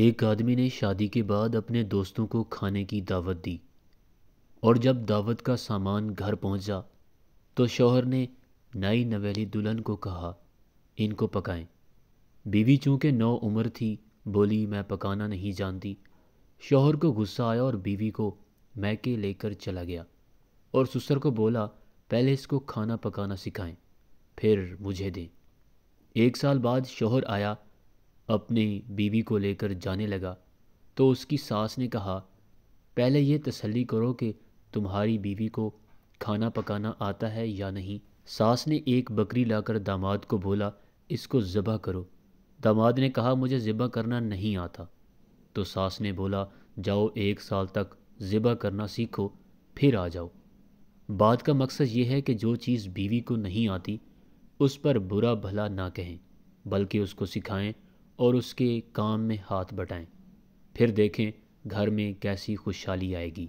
ایک آدمی نے شادی کے بعد اپنے دوستوں کو کھانے کی دعوت دی، اور جب دعوت کا سامان گھر پہنچا تو شوہر نے نئی نویلی دلہن کو کہا، ان کو پکائیں۔ بیوی چونکہ نو عمر تھی، بولی میں پکانا نہیں جانتی۔ شوہر کو غصہ آیا اور بیوی کو میکے لے کر چلا گیا اور سسر کو بولا، پہلے اس کو کھانا پکانا سکھائیں، پھر مجھے دیں۔ 1 سال بعد شوہر آیا، اپنی بیوی کو لے کر جانے لگا تو اس کی ساس نے کہا، پہلے یہ تسلی کرو کہ تمہاری بیوی کو کھانا پکانا آتا ہے یا نہیں۔ ساس نے ایک بکری لا کر داماد کو بولا، اس کو ذبح کرو۔ داماد نے کہا، مجھے ذبح کرنا نہیں آتا۔ تو ساس نے بولا، جاؤ 1 سال تک ذبح کرنا سیکھو، پھر آ جاؤ۔ بات کا مقصد یہ ہے کہ جو چیز بیوی کو نہیں آتی اس پر برا بھلا نہ کہیں، بلکہ اس کو سکھائیں اور اس کے کام میں ہاتھ بٹائیں، پھر دیکھیں گھر میں کیسی خوشحالی آئے گی۔